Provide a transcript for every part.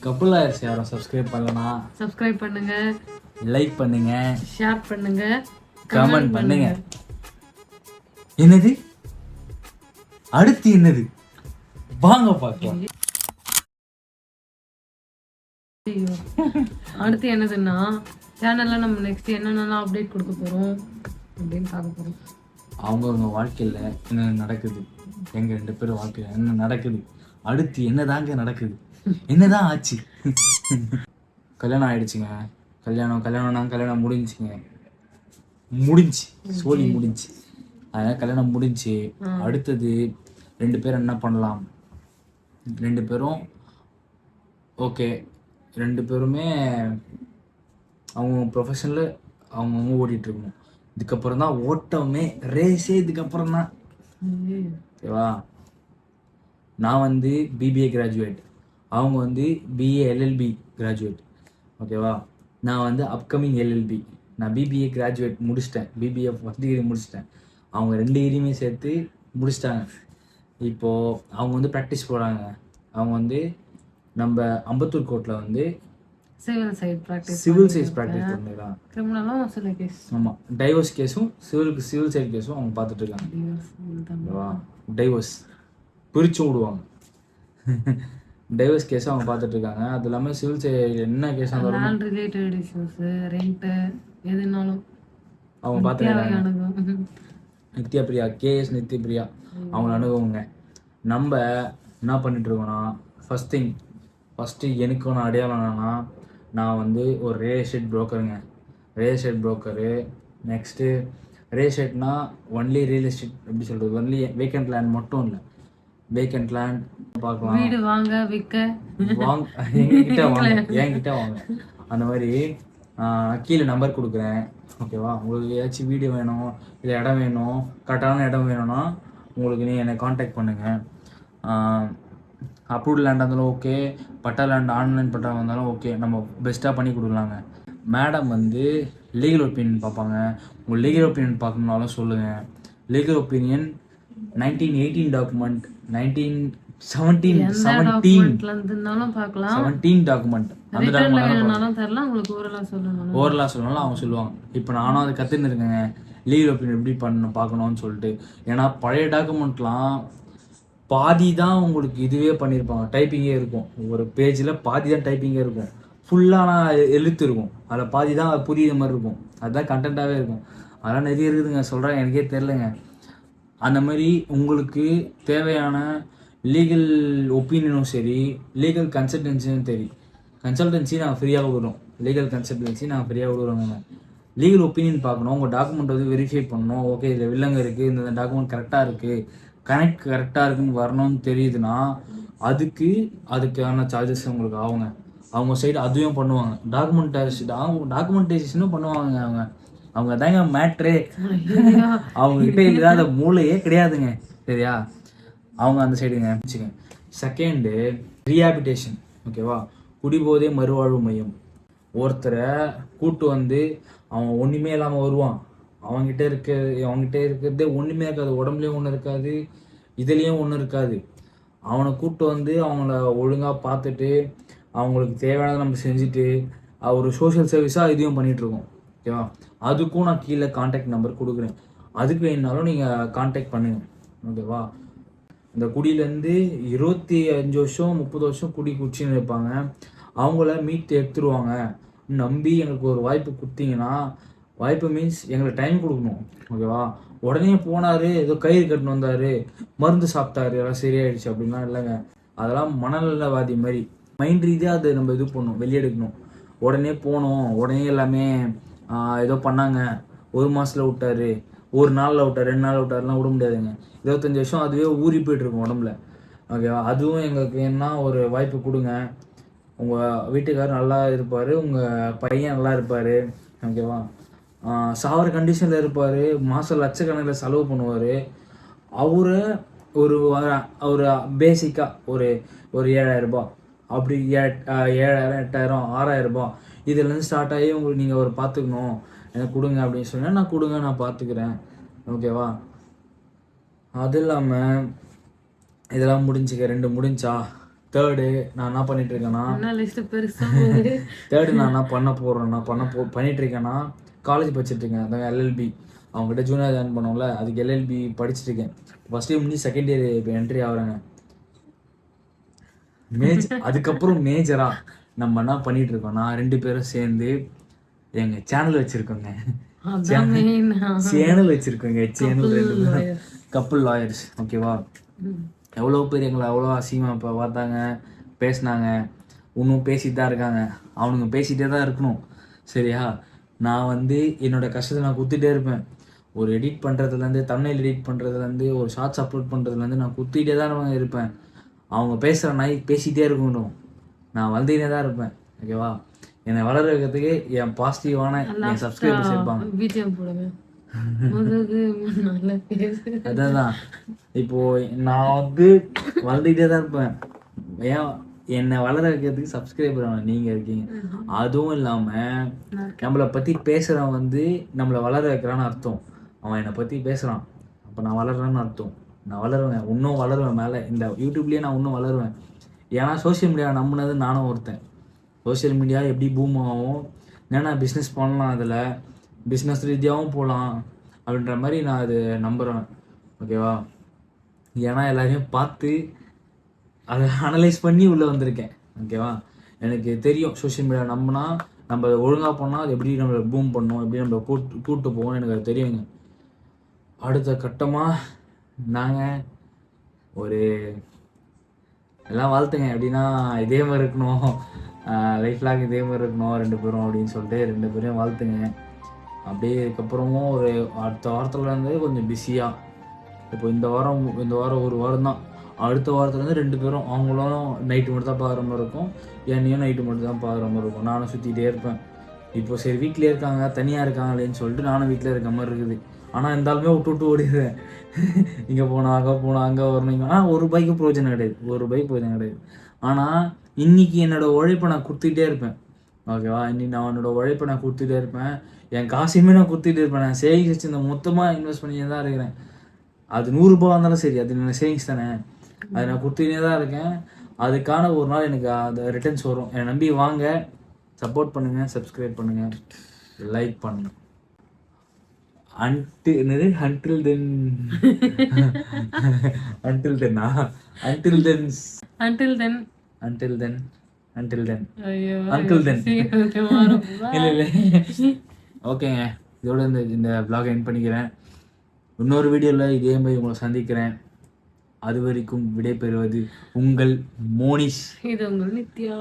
Couple ஆயிடுச்சு. யாரும் subscribe பண்ணலாம், சப்ஸ்கிரைப் பண்ணுங்க, லைக் பண்ணுங்க, ஷேர் பண்ணுங்க, கமெண்ட் பண்ணுங்க. என்னது அடுத்து என்னது வாங்க பார்க்கலாம். அடுத்து என்னதுன்னா சேனல்ல நம்ம நெக்ஸ்ட் என்னென்னலாம் அப்டேட் கொடுக்க போறோம் அப்படின்னு பார்க்க போறோம். அவங்கவுங்க வாழ்க்கையில் என்ன நடக்குது, எங்கள் 2 பேரும் வாழ்க்கையில் என்ன நடக்குது, அடுத்து என்னதாங்க நடக்குது, என்னதான் ஆச்சு. கல்யாணம் ஆயிடுச்சுங்க. கல்யாணம் முடிஞ்சு சோழி முடிஞ்சு. அதனால் கல்யாணம் முடிஞ்சு அடுத்தது 2 பேரும் என்ன பண்ணலாம். 2 பேரும் ஓகே, 2 பேருமே அவங்க ப்ரொஃபஷனில் அவங்கவுங்க ஓடிட்டுருக்கணும். இதுக்கப்புறம் தான் ஓட்டமே, ரேஸே இதுக்கப்புறம் தான். ஓகேவா? நான் வந்து பிபிஏ கிராஜுவேட், அவங்க வந்து பிஏ எல்எல்பி கிராஜுவேட். ஓகேவா? நான் வந்து அப்கமிங் எல்எல்பி. நான் பிபிஏ கிராஜுவேட் முடிச்சிட்டேன், பிபிஏ ஃபஸ்ட் டிகிரி முடிச்சிட்டேன். அவங்க 2 டிகிரியுமே சேர்த்து முடிச்சிட்டாங்க. இப்போது அவங்க வந்து ப்ராக்டிஸ் போகிறாங்க. அவங்க வந்து நம்ம அம்பத்தூர் கோர்ட்டில் வந்து சிவில் சைட் ப்ராக்டிஸ் பண்ணிடலாம். கிரிமினலும் சில கேஸ். ஆமாம், டைவர்ஸ் கேஸும் சிவில் சைட் கேஸும் அவங்க பார்த்துட்டு இருக்காங்க. டைவர்ஸ் பிரித்து விடுவாங்க. டைவர்ஸ் கேஸும் அவங்க பார்த்துட்டு இருக்காங்க. அது இல்லாமல் சிவில் சைடு என்ன case land related issues, rent எதுனாலும் அவங்க பார்த்துருக்காங்க. நித்யபிரியா, கேஎஸ் நித்யபிரியா அவங்கள அணுகுவங்க. நம்ம என்ன பண்ணிட்டு இருக்கோம்னா, ஃபஸ்ட்டு எனக்கு ஒன்று அடையாளம் என்னன்னா, நான் வந்து ஒரு ரியல் எஸ்டேட் புரோக்கருங்க. Real estate broker. Next real எஸ்டேட்னா ஒன்லி ரியல் எஸ்டேட் எப்படி சொல்கிறது, ஒன்லி வேக்கண்ட் லேண்ட் மட்டும் இல்லை, வேக்கண்ட் லேண்ட் பார்க்கலாம், வீடு வாங்க விற்க என்கிட்ட வாங்க. அந்த மாதிரி கீழே நம்பர் கொடுக்குறேன். ஓகேவா? உங்களுக்கு ஏதாச்சும் வீடு வேணும், இல்லை இடம் வேணும், கரெக்டான இடம் வேணும்னா உங்களுக்கு நீ என்னை காண்டாக்ட் பண்ணுங்கள். அப்ரூவ்ட் லேண்டாக இருந்தாலும் ஓகே, பட்டா லேண்ட் ஆன்லைன் பட்டா வந்தாலும் ஓகே, நம்ம பெஸ்ட்டாக பண்ணி கொடுக்கலாங்க. மேடம் வந்து லீகல் ஒப்பீனியன் பார்ப்பாங்க. உங்கள் லீகல் ஒப்பீனியன் பார்க்கணுன்னாலும் சொல்லுங்கள். லீகல் ஒப்பீனியன் 1918 டாக்குமெண்ட், 1917 டாக்குமெண்ட், அந்த டாக்குமெண்ட் ஓரலாக சொல்லணும் அவங்க சொல்லுவாங்க. இப்போ நானும் அதை கற்றுன்னு இருக்கேங்க, லீகல் ஒப்பீனியன் எப்படி பார்க்கணும்னு சொல்லிட்டு. ஏன்னா பழைய டாக்குமெண்ட்லாம் பாதி தான் உங்களுக்கு இதுவே பண்ணியிருப்பாங்க, டைப்பிங்கே இருக்கும். ஒரு பேஜில் பாதி தான் டைப்பிங்கே இருக்கும், ஃபுல்லான எழுத்து இருக்கும், அதில் பாதி தான் புரியுற மாதிரி இருக்கும், அதுதான் கண்டென்ட்டாகவே இருக்கும். அதெல்லாம் நிறைய இருக்குதுங்க, சொல்கிறேன், எனக்கே தெரிலங்க. அந்த மாதிரி உங்களுக்கு தேவையான லீகல் ஒப்பீனியனும் சரி, லீகல் கன்சல்டன்சியும் சரி, கன்சல்டன்சி நாங்கள் ஃப்ரீயாக கொடுக்குறோம். லீகல் கன்சல்டன்சி நாங்கள் ஃப்ரீயாக கொடுக்குறோங்க. லீகல் ஒப்பீனியன் பார்க்கணும், உங்கள் டாக்குமெண்ட் வந்து வெரிஃபை பண்ணணும். ஓகே, இதில் வில்லங்க இருக்குது, இந்த டாக்குமெண்ட் கரெக்டாக இருக்குது, கரெக்டாக இருக்குன்னு வரணும்னு தெரியுதுன்னா அதுக்கான சார்ஜஸ் உங்களுக்கு ஆகுங்க. அவங்க சைடு அதுவும் பண்ணுவாங்க, டாக்குமெண்டேஷனும் பண்ணுவாங்க. அவங்க தாங்க மேட்ரே. அவங்ககிட்ட இல்லாத மூளையே கிடையாதுங்க, சரியா? அவங்க அந்த சைடுங்க. Second rehabilitation. ஓகேவா? குடிபோதை மறுவாழ்வு மையம். ஒருத்தரை கூட்டு வந்து அவன் ஒன்றுமே இல்லாமல் வருவான், அவங்ககிட்ட இருக்கிறதே ஒன்றுமே இருக்காது, உடம்புலேயும் ஒன்றும் இருக்காது, இதுலேயும் ஒன்றும் இருக்காது. அவனை கூப்பிட்டு வந்து அவங்கள ஒழுங்காக பார்த்துட்டு அவங்களுக்கு தேவையானதை நம்ம செஞ்சுட்டு ஒரு சோஷியல் சர்வீஸாக இதையும் பண்ணிகிட்ருக்கோம். ஓகேவா? அதுக்கும் நான் கீழே கான்டாக்ட் நம்பர் கொடுக்குறேன், அதுக்கு வேணுனாலும் நீங்கள் கான்டாக்ட் பண்ணுங்கள். ஓகேவா? இந்த குடியிலேருந்து 25 வருஷம் 30 வருஷம் குடி குடிச்சின்னு இருப்பாங்க, அவங்கள மீட் எடுத்துருவாங்க. நம்பி எங்களுக்கு ஒரு வாய்ப்பு கொடுத்தீங்கன்னா, வாய்ப்பு மீன்ஸ் எங்களுக்கு டைம் கொடுக்கணும். ஓகேவா? உடனே போனார், ஏதோ கயிறு கட்டின்னு வந்தார், மருந்து சாப்பிட்டாரு, எல்லாம் சரியாயிடுச்சு அப்படின்லாம் இல்லைங்க. அதெல்லாம் மனநலவாதி மாதிரி மைண்ட் ரீதியாக அதை நம்ம இது பண்ணணும், வெளியெடுக்கணும். உடனே போனோம், உடனே எல்லாமே ஏதோ பண்ணாங்க, 1 மாதத்தில் விட்டார், 1 நாளில் விட்டார், 2 நாளில் விட்டார்லாம் விட முடியாதுங்க. 25 வருஷம் அதுவே ஊறி போய்ட்டுருக்கும் உடம்புல. ஓகேவா? அதுவும் எங்களுக்கு என்ன ஒரு வாய்ப்பு கொடுங்க. உங்கள் வீட்டுக்காரர் நல்லா இருப்பார், உங்கள் பையன் நல்லா இருப்பார். ஓகேவா? சாவர கண்டிஷனில் இருப்பார், மாதம் லட்சக்கணக்கில் செலவு பண்ணுவார். அவரை ஒரு பேசிக்காக ஒரு 7,000 அப்படி 7,000 8,000 6,000 இதுலேருந்து ஸ்டார்ட் ஆகி உங்களுக்கு நீங்கள் ஒரு பார்த்துக்கணும், எனக்கு கொடுங்க அப்படின்னு சொன்னால் நான் கொடுங்க, நான் பார்த்துக்கிறேன். ஓகேவா? அது இல்லாமல் இதெல்லாம் முடிஞ்சுக்க 2 முடிஞ்சா தேர்டு நான் என்ன பண்ணிட்டு இருக்கேன்னா என்ன லிஸ்ட் பெருசா தேர்டு நான் என்ன பண்ணிட்டு இருக்கேன்னா காலேஜ் படிச்சுட்டு இருக்கேன். அதான் எல்எல்பி. அவங்ககிட்ட ஜூனியர் ஜாயின் பண்ணோம்ல, அதுக்கு எல்எல்பி படிச்சுட்டு இருக்கேன். ஃபர்ஸ்ட் இயர் முடிஞ்சு செகண்ட் இயர் இப்போ என்ட்ரி ஆகுறாங்க. அதுக்கப்புறம் மேஜரா நம்ம என்ன பண்ணிட்டு இருக்கோம்னா 2 பேரும் சேர்ந்து எங்க சேனல் வச்சிருக்கோங்க. சேனல் வச்சிருக்கோங்க. சேனல் 2 பேரும் கப்புள் லாயர்ஸ். ஓகேவா? எவ்வளோ பேர் எங்களை அவ்வளோ அசிங்கமாக இப்போ பார்த்தாங்க, பேசினாங்க, இன்னும் பேசிட்டு தான் இருக்காங்க. அவனுங்க பேசிகிட்டே தான் இருக்கணும். சரியா? நான் வந்து என்னோடய கஷ்டத்தை நான் குத்திட்டே இருப்பேன். ஒரு எடிட் பண்ணுறதுலேருந்து, தம்ப்நெயில் எடிட் பண்ணுறதுலேருந்து, ஒரு ஷார்ட்ஸ் அப்லோட் பண்ணுறதுலேருந்து நான் குத்திட்டே தான் இருப்பேன். அவங்க பேசுகிற நாய் பேசிகிட்டே இருக்கணும், நான் வளர்ந்துக்கிட்டே தான் இருப்பேன். ஓகேவா? என்னை வளர வைக்கிறதுக்கு என் பாசிட்டிவான என் சப்ஸ்கிரைபர்ஸ் இருப்பாங்க. அதான் இப்போ நான் வந்து வளர்ந்துக்கிட்டே தான் இருப்பேன். ஏன் என்னை வளர வைக்கிறதுக்கு சப்ஸ்கிரைபர் நீங்கள் இருக்கீங்க. அதுவும் இல்லாமல் நம்மளை பற்றி பேசுகிறவன் வந்து நம்மளை வளர வைக்கிறான்னு அர்த்தம். அவன் என்னை பற்றி பேசுகிறான், அப்போ நான் வளர்றேன்னு அர்த்தம். நான் வளருவேன், இன்னும் வளருவேன். மேலே இந்த யூடியூப்லேயே நான் இன்னும் வளருவேன். ஏன்னா சோஷியல் மீடியா நம்பினது நானும் ஒருத்தன். சோஷியல் மீடியா எப்படி பூம் ஆகும், என்னென்ன பிஸ்னஸ் பண்ணலாம், அதில் பிஸ்னஸ் ரீதியாகவும் போகலாம் அப்படின்ற மாதிரி நான் அது நம்புகிறேன். ஓகேவா? ஏன்னா எல்லாரையும் பார்த்து அதை அனலைஸ் பண்ணி உள்ளே வந்திருக்கேன். ஓகேவா? எனக்கு தெரியும் சோஷியல் மீடியா நம்பினா நம்ம ஒழுங்காக போனால் அது எப்படி நம்மளை பூம் பண்ணணும், எப்படி நம்மளை கூப்பிட்டு போகணும், எனக்கு அது தெரியுங்க. அடுத்த கட்டமாக நாங்கள் ஒரு எல்லாம் வாழ்த்துங்க. எப்படின்னா இதே மாதிரி இருக்கணும், லைஃப் லாங் இதே மாதிரி இருக்கணும் 2 பேரும் அப்படின்னு சொல்லிட்டு 2 பேரையும் வாழ்த்துங்க. அப்படியே இதுக்கப்புறமும் ஒரு அடுத்த வாரத்துலேருந்து கொஞ்சம் பிஸியாக, இப்போ இந்த வாரம் ஒரு வாரம் தான். அடுத்த வாரத்துலேருந்து 2 பேரும் அவங்களும் நைட்டு மட்டும் தான் பார்க்குற மாதிரி இருக்கும், என்னையும் நைட்டு மட்டும் தான் பார்க்குற மாதிரி இருக்கும். நானும் சுற்றிக்கிட்டே இருப்பேன். இப்போ சரி வீட்டிலே இருக்காங்க, தனியாக இருக்காங்களேன்னு சொல்லிட்டு நானும் வீட்டில் இருக்க மாதிரி இருக்குது. ஆனால் இருந்தாலுமே விட்டு ஓடிடுவேன். இங்கே போனோம் அங்கே வரணும். ஆனால் ஒரு பைக்கு பிரயோஜனம் கிடையாது. ஆனால் இன்றைக்கி என்னோடய உழைப்பை நான் கொடுத்துக்கிட்டே இருப்பேன். ஓகேவா? இன்னைக்கு நான் என்னோடய உழைப்பை நான் கொடுத்துட்டே இருப்பேன். என் காசையுமே நான் கொடுத்துட்டே இருப்பேன். நான் சேவிங்ஸ் வச்சு இந்த மொத்தமாக இன்வெஸ்ட் பண்ணியே தான் இருக்கிறேன். அது 100 ரூபா இருந்தாலும் சரி, அது என்னோட சேவிங்ஸ் தானே, அதை நான் கொடுத்துக்கிட்டே தான் இருக்கேன். அதுக்கான ஒரு நாள் எனக்கு அந்த ரிட்டர்ன்ஸ் வரும். என்னை நம்பி வாங்க, சப்போர்ட் பண்ணுங்கள், சப்ஸ்கிரைப் பண்ணுங்கள், லைக் பண்ணுங்கள். அன்டில் தென் ஓகேங்க. இதோட இந்த vlog எண்ட் பண்ணிக்கிறேன். இன்னொரு வீடியோவில் இதே மாதிரி உங்களை சந்திக்கிறேன். அது வரைக்கும் விடைபெறுவது உங்கள் மோனிஷ். இது உங்கள் நித்யா.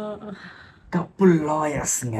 கப்புள் லாயர்ஸ்ங்க.